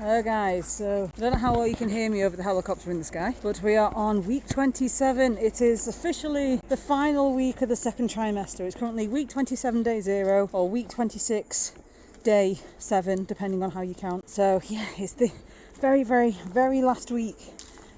Hello guys, so I don't know how well you can hear me over the helicopter in the sky, but we are on week 27. It is officially the final week of the second trimester. It's currently week 27 day 0 or week 26 day 7, depending on how you count. So yeah, it's the very last week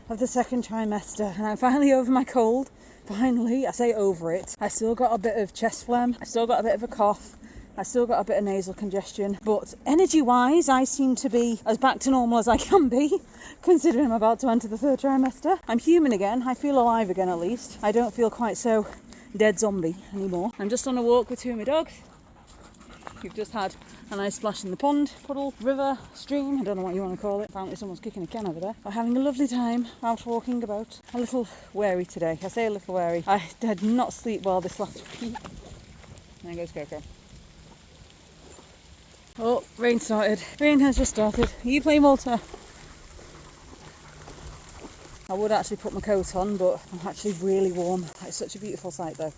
of the second trimester and I'm finally over my cold. Finally, I say over it. I still got a bit of chest phlegm, I still got a bit of a cough, I still got a bit of nasal congestion, but energy-wise, I seem to be as back to normal as I can be, considering I'm about to enter the third trimester. I'm human again, I feel alive again at least. I don't feel quite so dead zombie anymore. I'm just on a walk with two of my dogs. We've just had a nice splash in the pond, puddle, river, stream, I don't know what you want to call it. Apparently someone's kicking a can over there. We're having a lovely time out walking about. A little wary today. I say a little wary. I did not sleep well this last week. There goes Coco. Oh, rain started. Rain has just started. Are you playing Walter? I would actually put my coat on, but I'm actually really warm. It's such a beautiful sight though.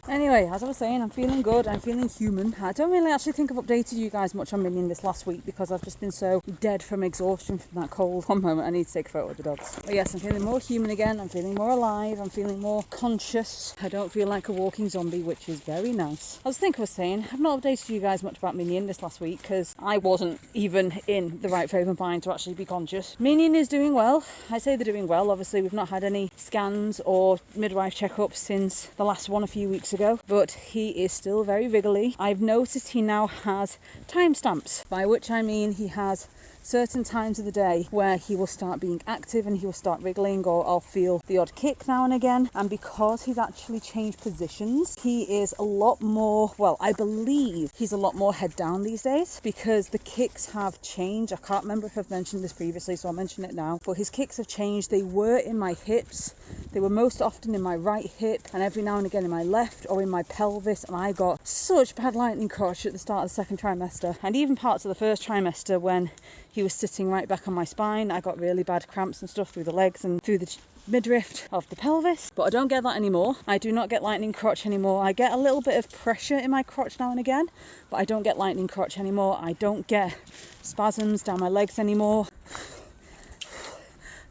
Anyway, as I was saying, I'm feeling good, I'm feeling human. I don't really actually think I've updated you guys much on Minion this last week because I've just been so dead from exhaustion from that cold. One moment, I need to take a photo of the dogs. But yes, I'm feeling more human again, I'm feeling more alive, I'm feeling more conscious. I don't feel like a walking zombie, which is very nice. As I was saying, I've not updated you guys much about Minion this last week because I wasn't even in the right frame of mind to actually be conscious. Minion is doing well. I say they're doing well. Obviously, we've not had any scans or midwife checkups since the last one a few weeks ago, but he is still very wriggly. I've noticed he now has timestamps, by which I mean he has certain times of the day where he will start being active and he will start wriggling, or I'll feel the odd kick now and again. And because he's actually changed positions, he is a lot more, well, I believe he's a lot more head down these days because the kicks have changed. I can't remember if I've mentioned this previously, so I'll mention it now, but his kicks have changed. They were in my hips, they were most often in my right hip and every now and again in my left or in my pelvis, and I got such bad lightning crotch at the start of the second trimester and even parts of the first trimester when he was sitting right back on my spine. I got really bad cramps and stuff through the legs and through the midriff of the pelvis, but I don't get that anymore. I do not get lightning crotch anymore. I get a little bit of pressure in my crotch now and again, but I don't get lightning crotch anymore. I don't get spasms down my legs anymore.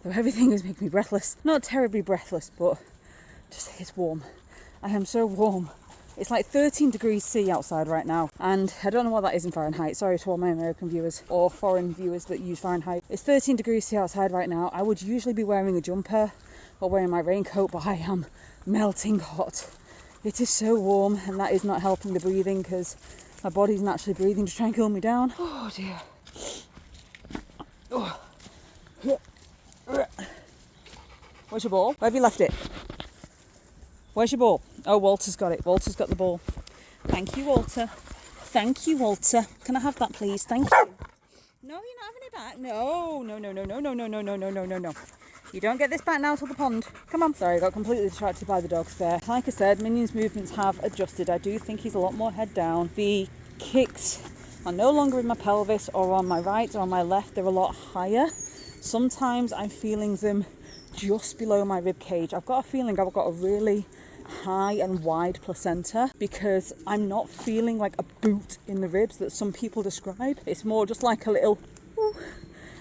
Though everything is making me breathless. Not terribly breathless, but just it's warm. I am so warm. It's like 13 degrees C outside right now, and I don't know what that is in Fahrenheit. Sorry to all my American viewers or foreign viewers that use Fahrenheit. It's 13 degrees C outside right now. I would usually be wearing a jumper or wearing my raincoat, but I am melting hot. It is so warm, and that is not helping the breathing because my body's naturally breathing to try and cool me down. Oh dear. Oh. Where's your ball? Where have you left it? Where's your ball? Oh, Walter's got it. Walter's got the ball. Thank you, Walter. Thank you, Walter. Can I have that, please? Thank you. No, you're not having it back. No. You don't get this back now till the pond. Come on. Sorry, I got completely distracted by the dogs there. Like I said, Minion's movements have adjusted. I do think he's a lot more head down. The kicks are no longer in my pelvis or on my right or on my left. They're a lot higher. Sometimes I'm feeling them just below my rib cage. I've got a feeling I've got a really high and wide placenta because I'm not feeling like a boot in the ribs that some people describe. It's more just like a little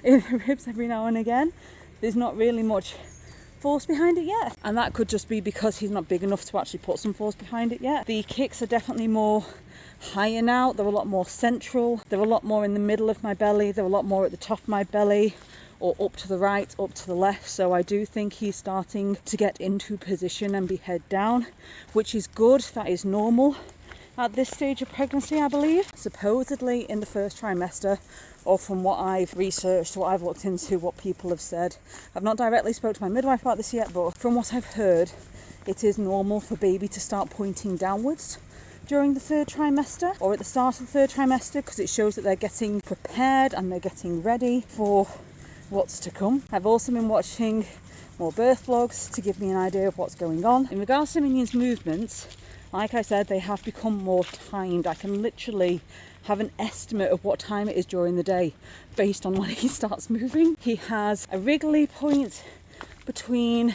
in the ribs every now and again. There's not really much force behind it yet, and that could just be because he's not big enough to actually put some force behind it yet. The kicks are definitely more higher now. They're a lot more central. They're a lot more in the middle of my belly. They're a lot more at the top of my belly, or up to the right, up to the left. So I do think he's starting to get into position and be head down, which is good. That is normal at this stage of pregnancy, I believe. Supposedly in the first trimester, or from what I've researched, what I've looked into, what people have said. I've not directly spoke to my midwife about this yet, but from what I've heard, it is normal for baby to start pointing downwards during the third trimester or at the start of the third trimester, because it shows that they're getting prepared and they're getting ready for what's to come. I've also been watching more birth vlogs to give me an idea of what's going on. In regards to Minion's movements, like I said, they have become more timed. I can literally have an estimate of what time it is during the day based on when he starts moving. He has a wriggly point between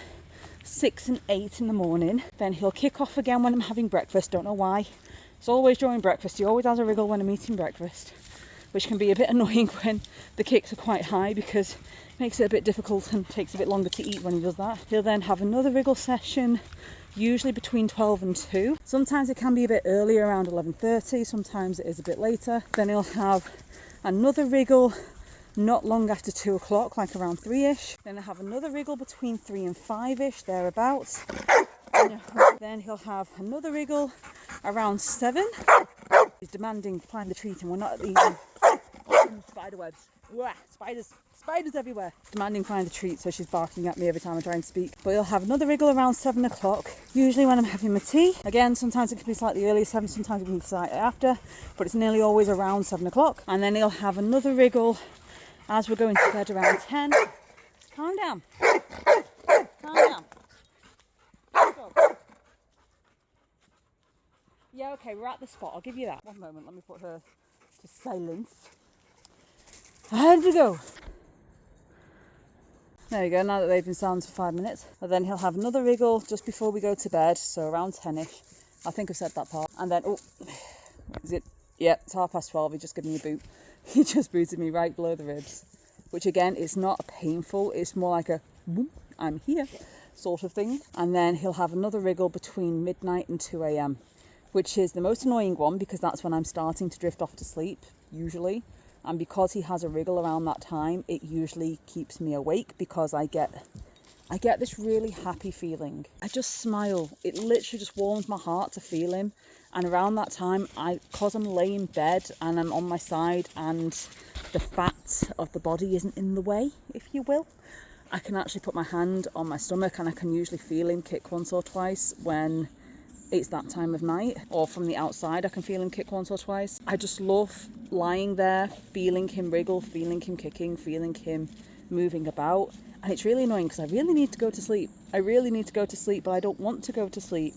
6 and 8 in the morning. Then he'll kick off again when I'm having breakfast. Don't know why. It's always during breakfast. He always has a wriggle when I'm eating breakfast, which can be a bit annoying when the kicks are quite high because it makes it a bit difficult and takes a bit longer to eat when he does that. He'll then have another wriggle session, usually between 12 and 2. Sometimes it can be a bit earlier, around 11:30, sometimes it is a bit later. Then he'll have another wriggle not long after 2 o'clock, like around 3ish. Then he'll have another wriggle between 3 and 5ish, thereabouts. Then he'll have another wriggle around 7. He's demanding to find the treat, and we're not at the spider webs. Uah, spiders everywhere. Demanding find the treat, so she's barking at me every time I try and speak. But he'll have another wriggle around 7 o'clock, usually when I'm having my tea. Again, sometimes it can be slightly earlier, 7, sometimes it can be slightly after, but it's nearly always around 7 o'clock. And then he'll have another wriggle as we're going to bed around 10. Calm down. Calm down. Yeah, okay, we're at the spot. I'll give you that. One moment, let me put her to silence. And we go. There we go, now that they've been silent for 5 minutes. And then he'll have another wriggle just before we go to bed, so around 10ish. I think I've said that part. And then, oh, is it? Yeah, it's 12:30. He just gave me a boot. He just booted me right below the ribs. Which again, is not painful. It's more like a, I'm here sort of thing. And then he'll have another wriggle between midnight and 2 a.m. which is the most annoying one because that's when I'm starting to drift off to sleep, usually. And because he has a wriggle around that time, it usually keeps me awake because I get this really happy feeling. I just smile. It literally just warms my heart to feel him. And around that time, because I'm laying in bed and I'm on my side and the fat of the body isn't in the way, if you will, I can actually put my hand on my stomach and I can usually feel him kick once or twice when it's that time of night, or from the outside I can feel him kick once or twice. I just love lying there, feeling him wriggle, feeling him kicking, feeling him moving about. And it's really annoying because I really need to go to sleep. I really need to go to sleep, but I don't want to go to sleep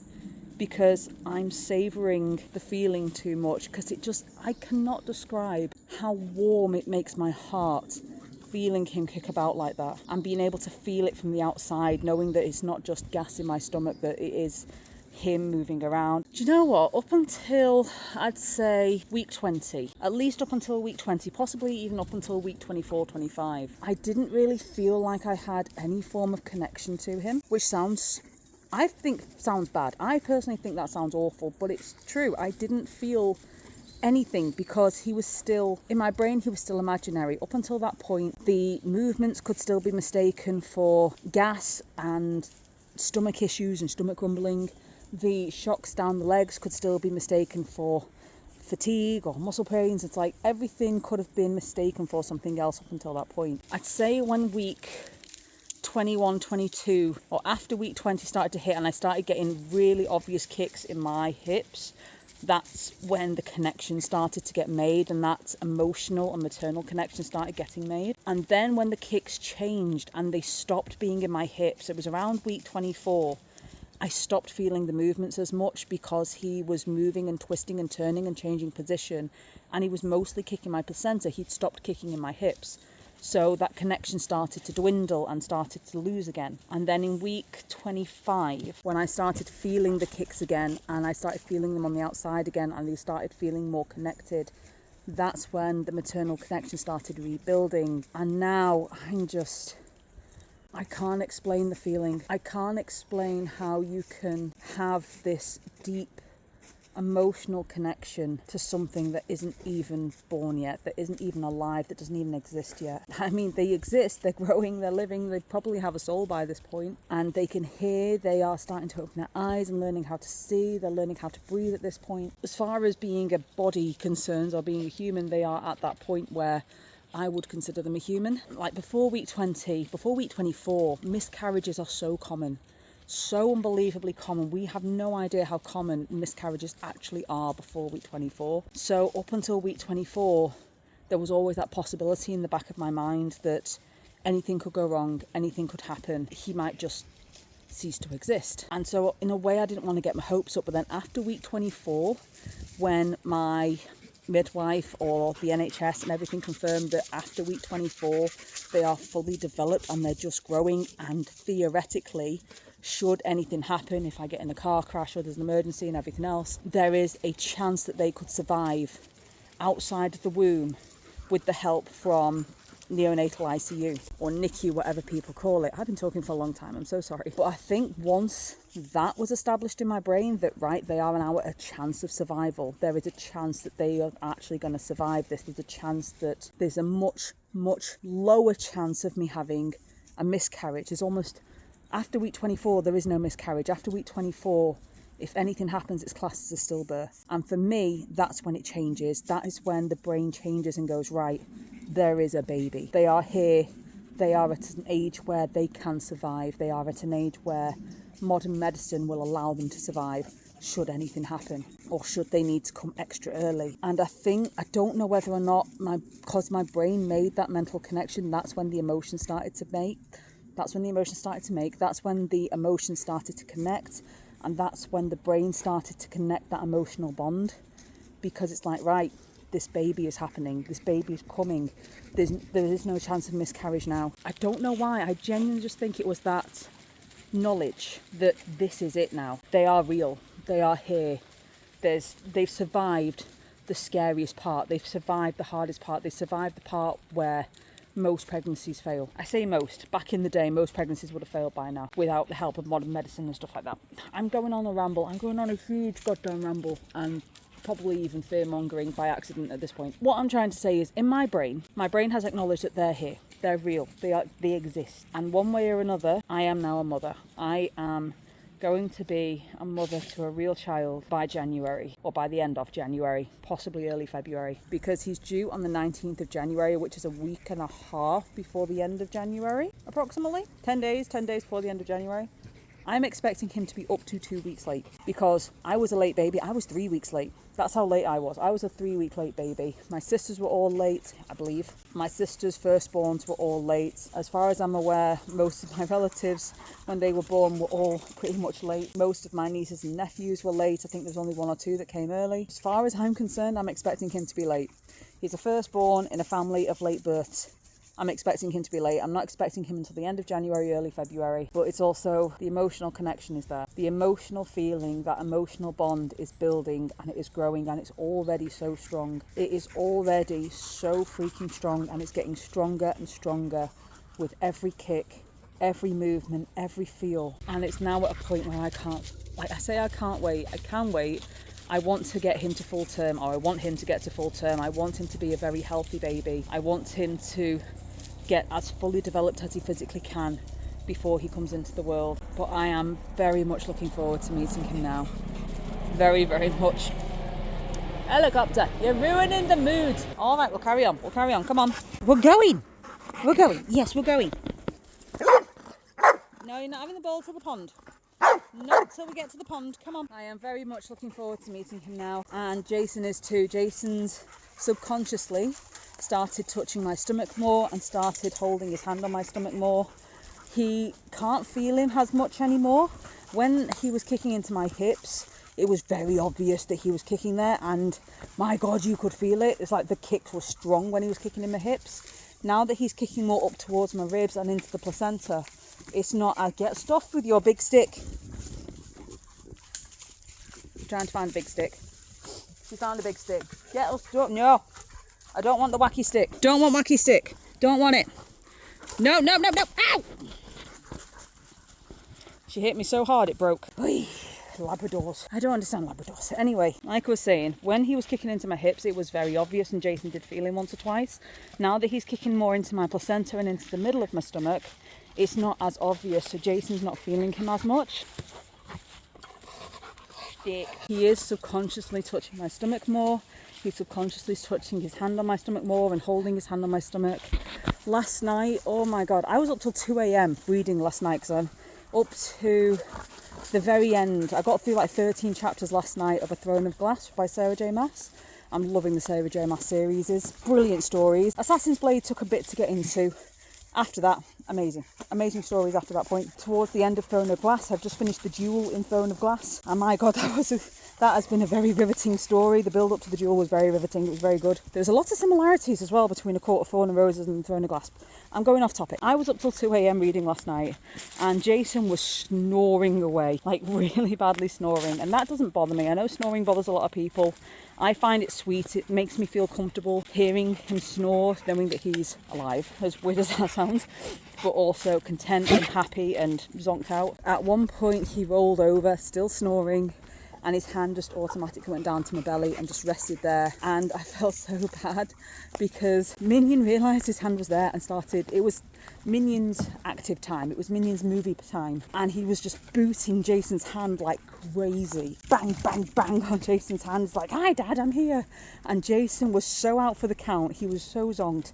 because I'm savouring the feeling too much, because I cannot describe how warm it makes my heart feeling him kick about like that and being able to feel it from the outside, knowing that it's not just gas in my stomach, that it is him moving around. Do you know what? Up until, I'd say, week 20, at least up until week 20, possibly even up until week 24, 25, I didn't really feel like I had any form of connection to him, which I think sounds bad. I personally think that sounds awful, but it's true. I didn't feel anything because he was still, in my brain, he was still imaginary. Up until that point, the movements could still be mistaken for gas and stomach issues and stomach grumbling. The shocks down the legs could still be mistaken for fatigue or muscle pains. It's like everything could have been mistaken for something else up until that point. I'd say when week 21, 22, or after week 20 started to hit and I started getting really obvious kicks in my hips, that's when the connection started to get made, and that emotional and maternal connection started getting made. And then when the kicks changed and they stopped being in my hips, it was around week 24, I stopped feeling the movements as much because he was moving and twisting and turning and changing position, and he was mostly kicking my placenta. He'd stopped kicking in my hips. So that connection started to dwindle and started to lose again. And then in week 25, when I started feeling the kicks again and I started feeling them on the outside again and they started feeling more connected, that's when the maternal connection started rebuilding. And now I can't explain the feeling. I can't explain how you can have this deep emotional connection to something that isn't even born yet, that isn't even alive, that doesn't even exist yet. I mean, they exist, they're growing, they're living, they probably have a soul by this point, and they can hear, they are starting to open their eyes and learning how to see, they're learning how to breathe at this point. As far as being a body concerns or being a human, they are at that point where I would consider them a human. Like before week 20, before week 24, miscarriages are so common. So unbelievably common. We have no idea how common miscarriages actually are before week 24. So up until week 24, there was always that possibility in the back of my mind that anything could go wrong, anything could happen. He might just cease to exist. And so in a way, I didn't want to get my hopes up. But then after week 24, when my midwife or the NHS and everything confirmed that after week 24, they are fully developed and they're just growing, and theoretically should anything happen, if I get in a car crash or there's an emergency and everything else, there is a chance that they could survive outside of the womb with the help from neonatal ICU or NICU, whatever people call it. I've been talking for a long time, I'm so sorry. But I think once that was established in my brain, that right, they are now at a chance of survival. There is a chance that they are actually going to survive this. There's a chance that there's a much, much lower chance of me having a miscarriage. There's almost, after week 24, there is no miscarriage. After week 24, if anything happens, it's classed as a stillbirth. And for me, that's when it changes. That is when the brain changes and goes, right, there is a baby. They are here. They are at an age where they can survive. They are at an age where modern medicine will allow them to survive should anything happen, or should they need to come extra early. And I don't know whether or not because my brain made that mental connection, that's when the emotion started to make. That's when the emotion started to make. That's when the emotion started to connect. And that's when the brain started to connect that emotional bond, because it's like, right, this baby is happening, this baby is coming, there is no chance of miscarriage now. I don't know why, I genuinely just think it was that knowledge that this is it now. They are real, they are here. They've survived the scariest part, they've survived the hardest part, they've survived the part where most pregnancies fail. I say most. Back in the day, most pregnancies would have failed by now without the help of modern medicine and stuff like that. I'm going on a ramble. I'm going on a huge goddamn ramble, and probably even fear-mongering by accident at this point. What I'm trying to say is, in my brain has acknowledged that they're here. They're real. They exist. And one way or another, I am now a mother. I am going to be a mother to a real child by January, or by the end of January, possibly early February, because he's due on the 19th of January, which is a week and a half before the end of January, approximately. 10 days before the end of January. I'm expecting him to be up to 2 weeks late, because I was a late baby. I was 3 weeks late. That's how late I was. I was a 3-week late baby. My sisters were all late, I believe. My sisters' firstborns were all late. As far as I'm aware, most of my relatives, when they were born, were all pretty much late. Most of my nieces and nephews were late. I think there's only 1 or 2 that came early. As far as I'm concerned, I'm expecting him to be late. He's a firstborn in a family of late births. I'm expecting him to be late. I'm not expecting him until the end of January, early February. But it's also, the emotional connection is there. The emotional feeling, that emotional bond is building, and it is growing, and it's already so strong. It is already so freaking strong, and it's getting stronger and stronger with every kick, every movement, every feel. And it's now at a point where I can't, like I say, I can't wait. I can wait. I want to get him to full term, or I want him to get to full term. I want him to be a very healthy baby. I want him to get as fully developed as he physically can before he comes into the world. But I am very much looking forward to meeting him now. Very, very much. Helicopter, you're ruining the mood. All right, we'll carry on. Come on. We're going. Yes, we're going. No, you're not having the ball to the pond. Not till we get to the pond. Come on. I am very much looking forward to meeting him now. And Jason is too. Jason's subconsciously started touching my stomach more and started holding his hand on my stomach more. He can't feel him as much anymore. When he was kicking into my hips, it was very obvious that he was kicking there, and my God, you could feel it. It's like the kicks were strong when he was kicking in my hips. Now that he's kicking more up towards my ribs and into the placenta, it's not, I get stuffed with your big stick. I'm trying to find a big stick. She found a big stick. Get us, no. I don't want the wacky stick. Don't want wacky stick. Don't want it. No. Ow! She hit me so hard it broke. Oy, Labradors. I don't understand Labradors. Anyway, like I was saying, when he was kicking into my hips, it was very obvious, and Jason did feel him once or twice. Now that he's kicking more into my placenta and into the middle of my stomach, it's not as obvious, so Jason's not feeling him as much. He is subconsciously touching my stomach more. He's subconsciously touching his hand on my stomach more and holding his hand on my stomach. Last night, oh my God, I was up till 2 a.m. reading last night, because I'm up to the very end. I got through like 13 chapters last night of A Throne of Glass by Sarah J. Maas. I'm loving the Sarah J. Maas series. It's brilliant stories. Assassin's Blade took a bit to get into. After that, amazing stories after that point. Towards the end of Throne of Glass, I've just finished the duel in Throne of Glass, and my God, that has been a very riveting story. The build up to the duel was very riveting. It was very good. There's a lot of similarities as well between A Court of Thorn and Roses and Throne of Glass. I'm going off topic. I was up till 2 a.m. reading last night, and Jason was snoring away, like really badly snoring, and that doesn't bother me. I know snoring bothers a lot of people. I find it sweet. It makes me feel comfortable hearing him snore, knowing that he's alive, as weird as that sounds, but also content and happy and zonked out. At one point he rolled over, still snoring, and his hand just automatically went down to my belly and just rested there. And I felt so bad because Minion realised his hand was there and started, it was Minion's active time, it was Minion's movie time, and he was just booting Jason's hand like crazy. Bang, bang, bang on Jason's hand. It's like, hi Dad, I'm here. And Jason was so out for the count, he was so zonked.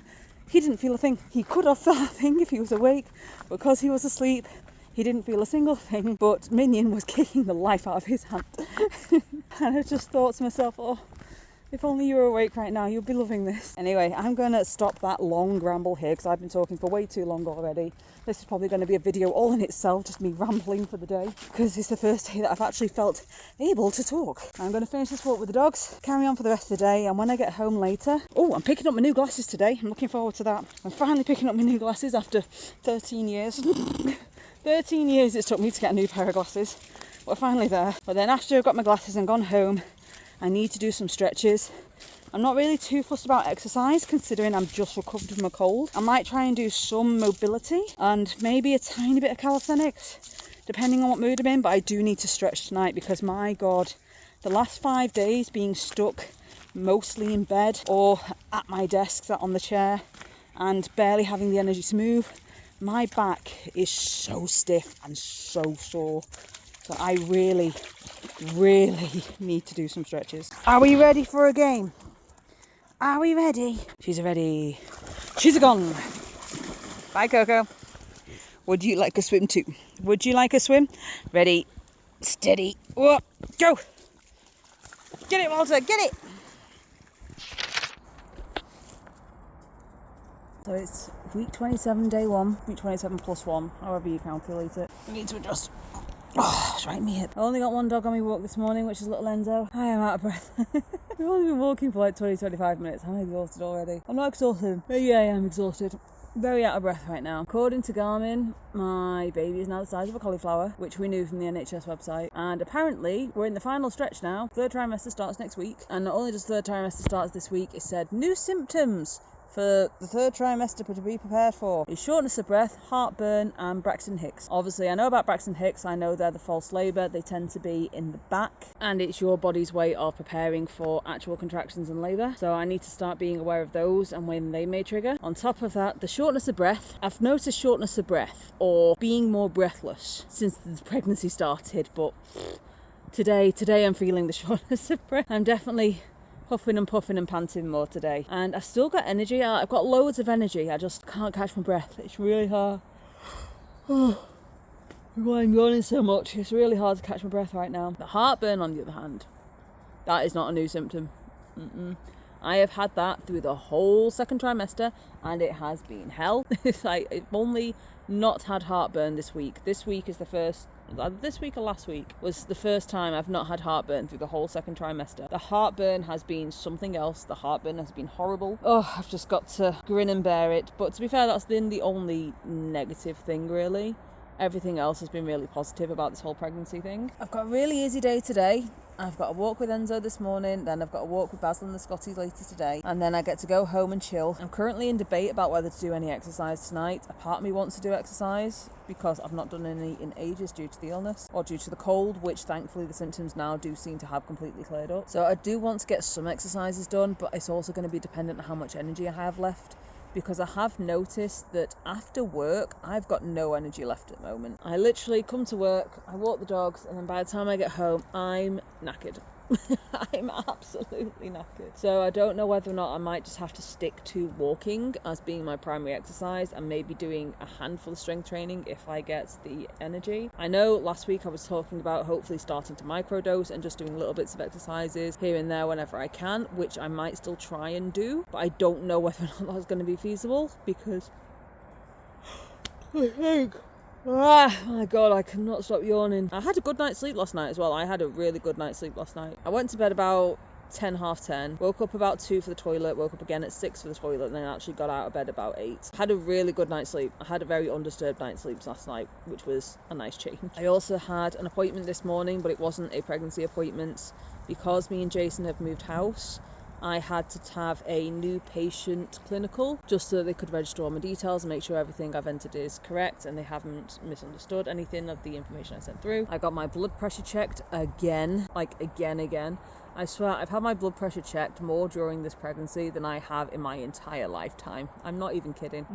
He didn't feel a thing. He could have felt a thing if he was awake, because he was asleep. He didn't feel a single thing, but Minion was kicking the life out of his hand. And I just thought to myself, oh, if only you were awake right now, you'd be loving this. Anyway, I'm going to stop that long ramble here because I've been talking for way too long already. This is probably going to be a video all in itself, just me rambling for the day, because it's the first day that I've actually felt able to talk. I'm going to finish this walk with the dogs, carry on for the rest of the day, and when I get home later... Oh, I'm picking up my new glasses today. I'm looking forward to that. I'm finally picking up my new glasses after 13 years. 13 years it's took me to get a new pair of glasses. We're finally there. But then after I've got my glasses and gone home, I need to do some stretches. I'm not really too fussed about exercise, considering I'm just recovered from a cold. I might try and do some mobility and maybe a tiny bit of calisthenics, depending on what mood I'm in. But I do need to stretch tonight because, my God, the last 5 days being stuck mostly in bed or at my desk, sat on the chair, and barely having the energy to move, my back is so stiff and so sore. So I really need to do some stretches. Are we ready for a game? Are we ready? She's ready. She's gone. Bye, Coco. Would you like a swim too? Would you like a swim? Ready, steady, whoa, go. Get it, Walter, get it. So it's week 27, day 1, week 27 plus 1, however you calculate it. We need to adjust. Oh, it's right in my hip. I only got one dog on my walk this morning, which is little Enzo. I am out of breath. We've only been walking for like 20-25 minutes. I'm exhausted already. I'm not exhausted, but yeah, I am exhausted. Very out of breath right now. According to Garmin, my baby is now the size of a cauliflower, which we knew from the NHS website. And apparently, we're in the final stretch now. Third trimester starts next week. And not only does third trimester starts this week, it said new symptoms for the third trimester to be prepared for is shortness of breath, heartburn, and Braxton Hicks. Obviously, I know about Braxton Hicks. I know they're the false labour. They tend to be in the back, and it's your body's way of preparing for actual contractions and labour. So I need to start being aware of those and when they may trigger. On top of that, the shortness of breath. I've noticed shortness of breath or being more breathless since the pregnancy started, but today I'm feeling the shortness of breath. I'm definitely huffing and puffing and panting more today, and I've still got energy. I've got loads of energy, I just can't catch my breath. It's really hard. I'm yawning so much, it's really hard to catch my breath right now. The heartburn, on the other hand, that is not a new symptom. I have had that through the whole second trimester, and it has been hell. It's like, I've only not had heartburn this week. This week is the first, this week or last week was the first time I've not had heartburn through the whole second trimester. The heartburn has been something else. The heartburn has been horrible. Oh, I've just got to grin and bear it. But to be fair, that's been the only negative thing, really. Everything else has been really positive about this whole pregnancy thing. I've got a really easy day today. I've got a walk with Enzo this morning, then I've got a walk with Basil and the Scotties later today, and then I get to go home and chill. I'm currently in debate about whether to do any exercise tonight. A part of me wants to do exercise because I've not done any in ages due to the illness or due to the cold, which thankfully the symptoms now do seem to have completely cleared up. So I do want to get some exercises done, but it's also going to be dependent on how much energy I have left, because I have noticed that after work, I've got no energy left at the moment. I literally come to work, I walk the dogs, and then by the time I get home, I'm knackered. I'm absolutely knackered. So I don't know whether or not I might just have to stick to walking as being my primary exercise and maybe doing a handful of strength training if I get the energy. I know last week I was talking about hopefully starting to microdose and just doing little bits of exercises here and there whenever I can, which I might still try and do, but I don't know whether or not that's going to be feasible because I think Ah, my God, I cannot stop yawning. I had a good night's sleep last night as well. I had a really good night's sleep last night. I went to bed about 10, half 10, woke up about 2 for the toilet, woke up again at 6 for the toilet, and then actually got out of bed about 8. Had a really good night's sleep. I had a very undisturbed night's sleep last night, which was a nice change. I also had an appointment this morning, but it wasn't a pregnancy appointment. Because me and Jason have moved house, I had to have a new patient clinical just so they could register all my details and make sure everything I've entered is correct and they haven't misunderstood anything of the information I sent through. I got my blood pressure checked again. I swear I've had my blood pressure checked more during this pregnancy than I have in my entire lifetime. I'm not even kidding.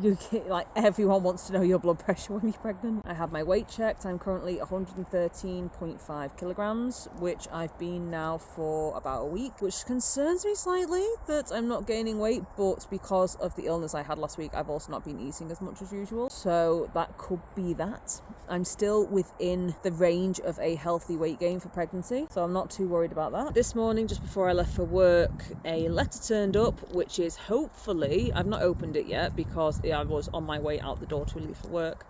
Like, everyone wants to know your blood pressure when you're pregnant. I had my weight checked. I'm currently 113.5 kilograms, which I've been now for about a week, which concerns me slightly that I'm not gaining weight, but because of the illness I had last week, I've also not been eating as much as usual. So that could be that. I'm still within the range of a healthy weight gain for pregnancy, so I'm not too worried about that. This morning, just before I left for work, a letter turned up, which is hopefully, I've not opened it yet because I was on my way out the door to leave for work,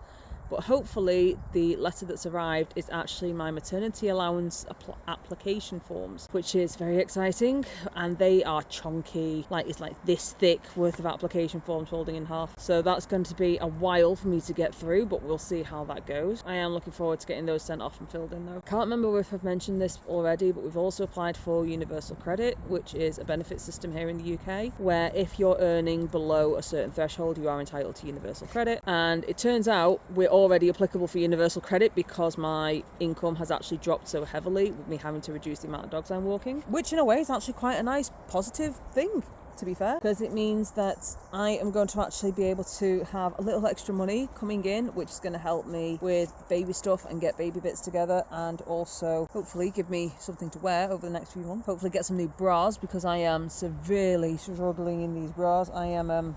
but hopefully the letter that's arrived is actually my maternity allowance application forms, which is very exciting. And they are chunky, like it's like this thick worth of application forms folding in half, so that's going to be a while for me to get through, but we'll see how that goes. I am looking forward to getting those sent off and filled in though. Can't remember if I've mentioned this already, but we've also applied for universal credit, which is a benefit system here in the UK where if you're earning below a certain threshold you are entitled to universal credit. And it turns out we're already applicable for universal credit because my income has actually dropped so heavily with me having to reduce the amount of dogs I'm walking, which in a way is actually quite a nice positive thing, to be fair, because it means that I am going to actually be able to have a little extra money coming in, which is going to help me with baby stuff and get baby bits together, and also hopefully give me something to wear over the next few months. Hopefully get some new bras because I am severely struggling in these bras. I am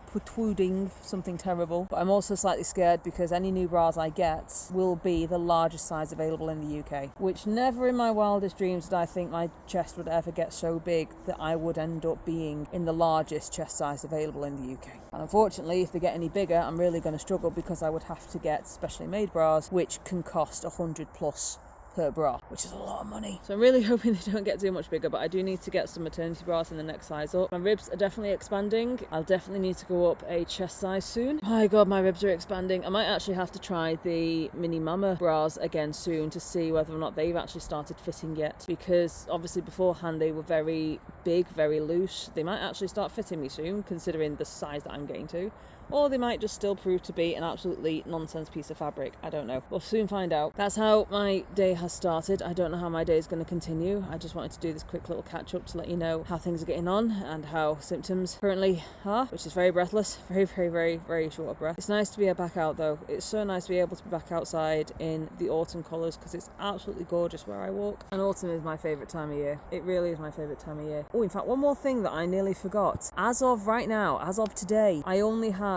protruding something terrible, but I'm also slightly scared because any new bras I get will be the largest size available in the UK, which never in my wildest dreams did I think my chest would ever get so big that I would end up being in the largest chest size available in the UK. And unfortunately, if they get any bigger, I'm really going to struggle because I would have to get specially made bras, which can cost 100 plus per bra, which is a lot of money. So I'm really hoping they don't get too much bigger, but I do need to get some maternity bras in the next size up. My ribs are definitely expanding. I'll definitely need to go up a chest size soon. My God, my ribs are expanding. I might actually have to try the mini mama bras again soon to see whether or not they've actually started fitting yet, because obviously beforehand they were very big, very loose. They might actually start fitting me soon considering the size that I'm getting to. Or they might just still prove to be an absolutely nonsense piece of fabric. I don't know. We'll soon find out. That's how my day has started. I don't know how my day is going to continue. I just wanted to do this quick little catch up to let you know how things are getting on and how symptoms currently are, which is very breathless. Very, very, very, very short of breath. It's nice to be back out though. It's so nice to be able to be back outside in the autumn colours because it's absolutely gorgeous where I walk. And autumn is my favourite time of year. It really is my favourite time of year. Oh, in fact, one more thing that I nearly forgot. As of right now, as of today, I only have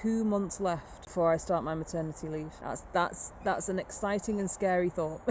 2 months left before I start my maternity leave. That's an exciting and scary thought.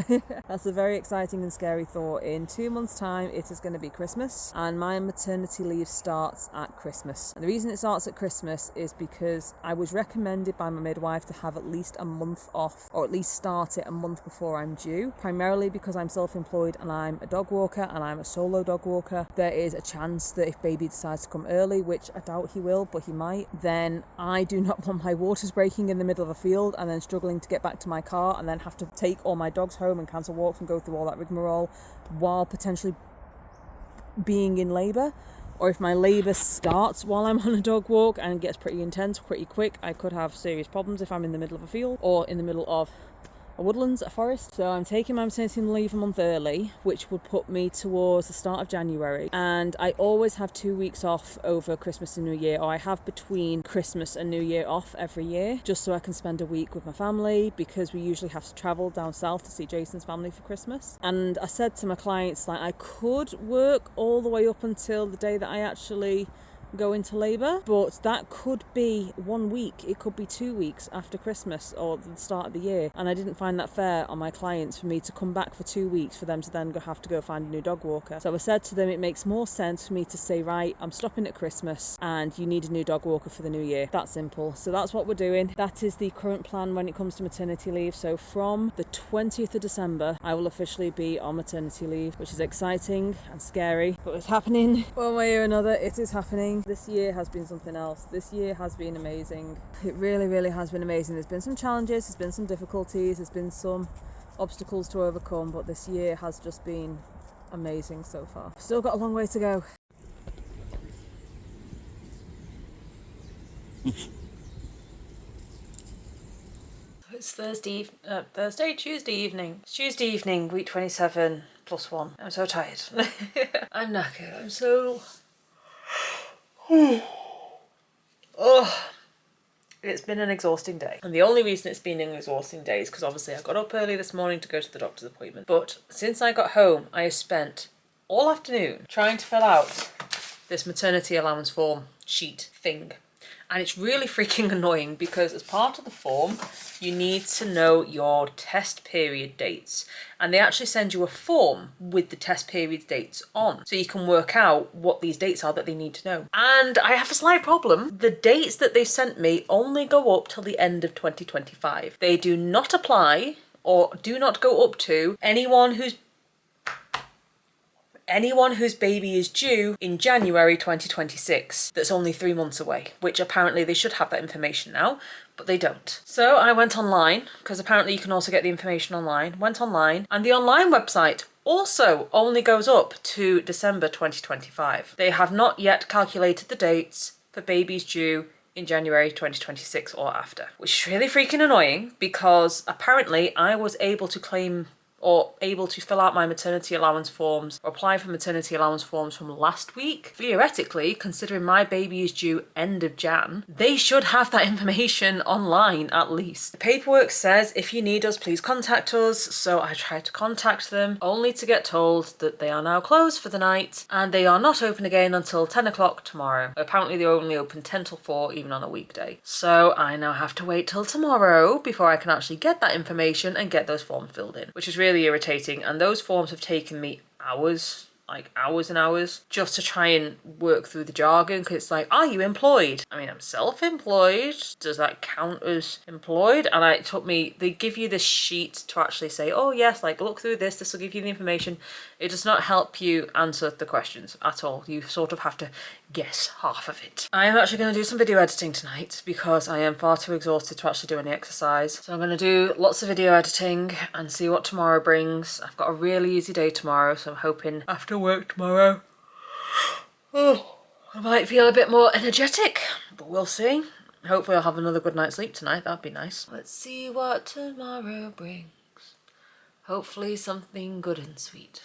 That's a very exciting and scary thought. In 2 months' time, it is going to be Christmas, and my maternity leave starts at Christmas. And the reason it starts at Christmas is because I was recommended by my midwife to have at least a month off, or at least start it a month before I'm due, primarily because I'm self-employed and I'm a dog walker and I'm a solo dog walker. There is a chance that if baby decides to come early, which I doubt he will, but he might, then I do not want my waters breaking in the middle of a field and then struggling to get back to my car and then have to take all my dogs home and cancel walks and go through all that rigmarole while potentially being in labour. Or if my labour starts while I'm on a dog walk and gets pretty intense pretty quick, I could have serious problems if I'm in the middle of a field or in the middle of a woodlands, a forest. So I'm taking my maternity leave a month early, which would put me towards the start of January. And I always have 2 weeks off over Christmas and New Year, or I have between Christmas and New Year off every year, just so I can spend a week with my family, because we usually have to travel down south to see Jason's family for Christmas. And I said to my clients, like, I could work all the way up until the day that I actually go into labour, but that could be 1 week, it could be 2 weeks after Christmas or the start of the year, and I didn't find that fair on my clients for me to come back for 2 weeks for them to then have to go find a new dog walker. So I said to them, it makes more sense for me to say, right, I'm stopping at Christmas and you need a new dog walker for the new year. That simple. So that's what we're doing. That is the current plan when it comes to maternity leave. So from the 20th of December I will officially be on maternity leave, which is exciting and scary, but it's happening one way or another. It is happening. This year has been something else. This year has been amazing. It really has been amazing. There's been some challenges, there's been some difficulties, there's been some obstacles to overcome, but this year has just been amazing so far. Still got a long way to go. It's Tuesday evening. It's Tuesday evening, week 27 plus 1. I'm so tired. I'm knackered. I'm so... Oh, it's been an exhausting day. And the only reason it's been an exhausting day is because obviously I got up early this morning to go to the doctor's appointment. But since I got home, I have spent all afternoon trying to fill out this maternity allowance form sheet thing. And it's really freaking annoying because as part of the form, you need to know your test period dates. And they actually send you a form with the test period dates on. So you can work out what these dates are that they need to know. And I have a slight problem. The dates that they sent me only go up till the end of 2025. They do not apply or do not go up to anyone whose baby is due in January 2026, that's only 3 months away, which apparently they should have that information now, but they don't. So I went online, because apparently you can also get the information online, went online, and the online website also only goes up to December 2025. They have not yet calculated the dates for babies due in January 2026 or after, which is really freaking annoying because apparently I was able to claim or able to fill out my maternity allowance forms or apply for maternity allowance forms from last week. Theoretically, considering my baby is due end of Jan, they should have that information online at least. The paperwork says if you need us, please contact us. So I tried to contact them only to get told that they are now closed for the night and they are not open again until 10 o'clock tomorrow. Apparently they're only open 10 till 4 even on a weekday. So I now have to wait till tomorrow before I can actually get that information and get those forms filled in, which is really irritating. And those forms have taken me hours, like hours and hours, just to try and work through the jargon, because it's like, are you employed? I mean, I'm self-employed. Does that count as employed? And it took me, they give you this sheet to actually say, oh yes, like look through this will give you the information. It does not help you answer the questions at all. You sort of have to guess half of it. I am actually going to do some video editing tonight because I am far too exhausted to actually do any exercise. So I'm going to do lots of video editing and see what tomorrow brings. I've got a really easy day tomorrow, so I'm hoping after work tomorrow, I might feel a bit more energetic, but we'll see. Hopefully I'll have another good night's sleep tonight. That'd be nice. Let's see what tomorrow brings. Hopefully something good and sweet.